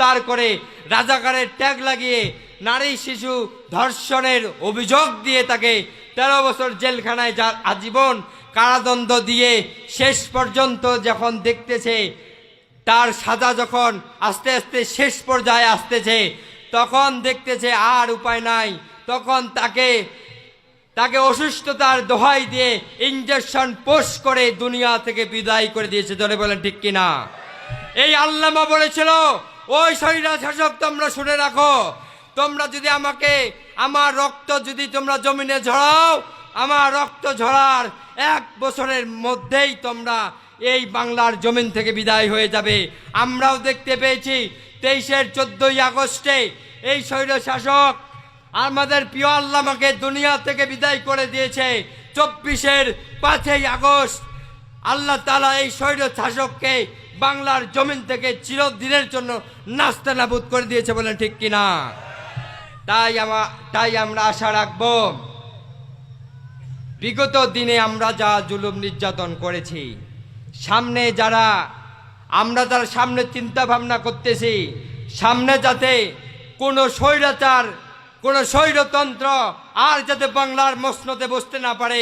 গ্রেফতার করে রাজাকারের ট্যাগ লাগিয়ে নারী শিশু ধর্ষণের অভিযোগ দিয়ে তাকে 13 বছর জেলখানায় আজীবন কারাদণ্ড দিয়ে শেষ পর্যন্ত যখন দেখতেছে তার সাজা যখন আস্তে আস্তে শেষ পর্যায়ে আসতেছে, তখন দেখতেছে আর উপায় নাই, তখন তাকে অসুস্থতার দোহাই দিয়ে ইনজেকশন পোষ করে দুনিয়া থেকে বিদায় করে দিয়েছে। ধরে বলেন ঠিক কিনা? এই আল্লামা বলেছিল, ওই স্বৈরা শাসক তোমরা শুনে রাখো, তোমরা যদি আমার রক্ত যদি তোমরা জমিনে ঝরাও, আমার রক্ত ঝরার 1 বছরের মধ্যেই তোমরা এই বাংলার জমিন থেকে বিদায় হয়ে যাবে। আমরাও দেখতে পেয়েছি 23-এর 14ই আগস্টে এই স্বৈর শাসক আমাদের প্রিয় আল্লামাকে দুনিয়া থেকে বিদায় করে দিয়েছে। 24-এর 5ই আগস্ট আল্লাহ তাআলা এই স্বৈর শাসককে বাংলার জমিন থেকে চিরদিনের জন্য নাস্তানাবুদ করে দিয়েছে। বলেন ঠিক কিনা? তাই আমরা আশা রাখব, বিগত দিনে আমরা যা জুলুম নির্যাতন করেছি, আমরা যারা সামনে চিন্তা ভাবনা করতেছি, সামনে যাতে কোনো স্বৈরাচার, কোনো স্বৈরতন্ত্র আর যাতে বাংলার মসনদে বসতে না পারে,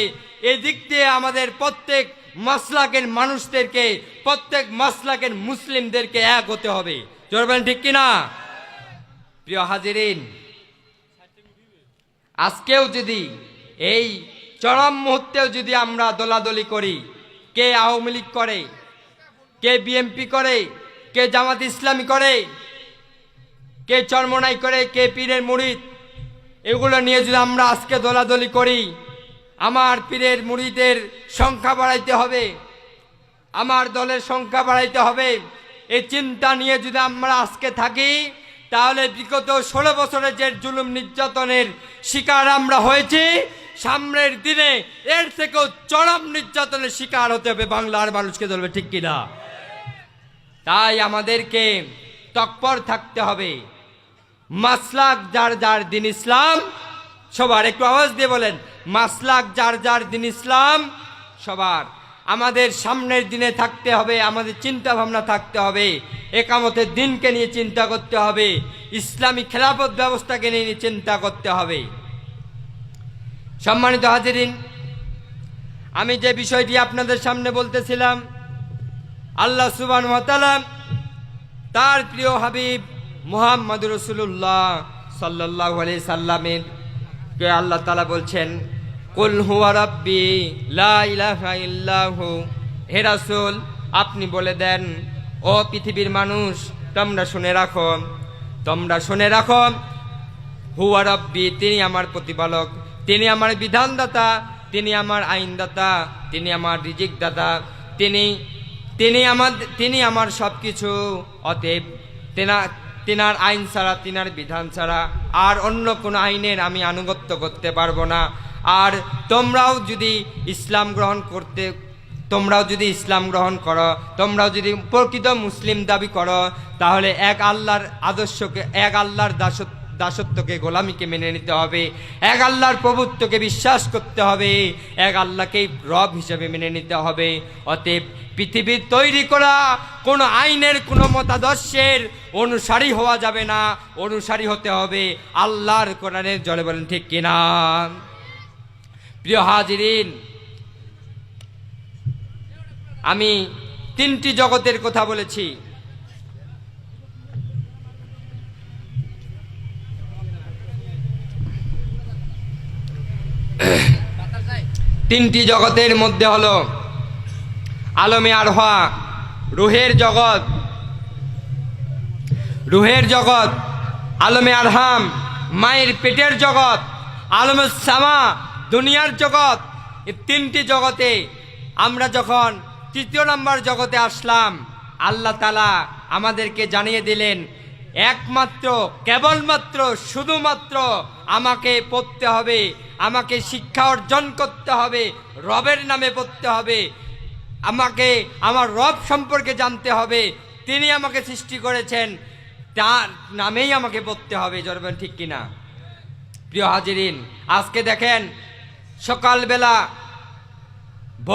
এদিক দিয়ে আমাদের প্রত্যেক মাসলাকের মানুষদেরকে, প্রত্যেক মাসলাকের মুসলিমদেরকে এক হতে হবে। জোর বলেন ঠিক কিনা? প্রিয় হাজিরিন, আজকেও যদি এই চরম মুহূর্তেও যদি আমরা দলাদলি করি, কে আওয়ামী লীগ করে, কে বিএনপি করে, কে জামাত ইসলামী করে, কে চরমনাই করে, কে পীরের মুরিদ, এগুলো নিয়ে যদি আমরা আজকে দলাদলি করি, আমার পীরের মুরিদের সংখ্যা বাড়াইতে হবে, আমার দলের সংখ্যা বাড়াইতে হবে, এই চিন্তা নিয়ে যদি আমরা আজকে থাকি, তাহলে বিগত 16 বছরের যে জুলুম নির্যাতনের শিকার আমরা হয়েছি, সামনের দিনে এর থেকেও চরম নির্যাতনের শিকার হতে হবে বাংলার মানুষকে। ধরবে ঠিক কিনা? তাই আমাদেরকে তৎপর থাকতে হবে। মাসলাক যার যার দিন ইসলাম, সবার একটু আওয়াজ দিয়ে বলেন, মাসলাক যার যার দিন ইসলাম সবার। আমাদের সামনের দিনে থাকতে হবে, আমাদের চিন্তা ভাবনা থাকতে হবে, একামতের দিনকে নিয়ে চিন্তা করতে হবে, ইসলামী খেলাফত ব্যবস্থাকে নিয়ে চিন্তা করতে হবে। সম্মানিত হাজিরিন, আমি যে বিষয়টি আপনাদের সামনে বলতেছিলাম, আল্লাহ সুবহানাহু ওয়া তাআলা তার প্রিয় হাবিব মুহাম্মদুর রাসূলুল্লাহ সাল্লাল্লাহু আলাইহি সাল্লামের কে আল্লাহ তাআলা বলছেন, কুল হুয়া রাব্বি লা ইলাহা ইল্লাহু। হে রাসূল, আপনি বলে দেন, ও পৃথিবীর মানুষ, তোমরা শুনে রাখো, হুয়া রাব্বি, তিনি আমার প্রতিপালক, তিনি আমার বিধানদাতা, তিনি আমার আইনদাতা, তিনি আমার রিজিক দাতা, তিনি আমার সব কিছু। অতএব তেনার আইন ছাড়া, তেনার বিধান ছাড়া আর অন্য কোনো আইনের আমি আনুগত্য করতে পারবো না। আর তোমরাও যদি ইসলাম গ্রহণ করো, তোমরাও যদি প্রকৃত মুসলিম দাবি করো, তাহলে এক আল্লাহর আদর্শকে, এক আল্লাহর দাসত্বকে, গোলামীকে মেনে নিতে হবে, এক আল্লাহর প্রভুত্বকে বিশ্বাস করতে হবে, এক আল্লাহকেই রব হিসেবে মেনে নিতে হবে। অতএব পৃথিবীর তৈরি করা কোনো আইনের, কোনো মতাদর্শের অনুসারী হওয়া যাবে না, অনুসারী হতে হবে আল্লাহর কোরআনের। জলে বলেন ঠিক কিনা? প্রিয় হাজিরিন, আমি 3টি জগতের কথা বলেছি। তিনটি জগতের মধ্যে হলো আলমে আরওয়াহ, রুহের জগৎ, আলমে আরহাম, মায়ের পেটের জগৎ, আলমে সামা, দুনিয়ার জগৎ। এই 3টি জগতে আমরা যখন 3য় নম্বর জগতে আসলাম, আল্লাহ তাআলা আমাদেরকে জানিয়ে দিলেন, একমাত্র, কেবলমাত্র, শুধুমাত্র আমাকে পড়তে হবে, আমাকে শিক্ষা অর্জন করতে হবে, রবের নামে পড়তে হবে, আমাকে আমার রব সম্পর্কে জানতে হবে, তিনি আমাকে সৃষ্টি করেছেন, তার নামেই আমাকে পড়তে হবে। জরবেন ঠিক কিনা? প্রিয় হাজিরিন, আজকে দেখেন সকালবেলা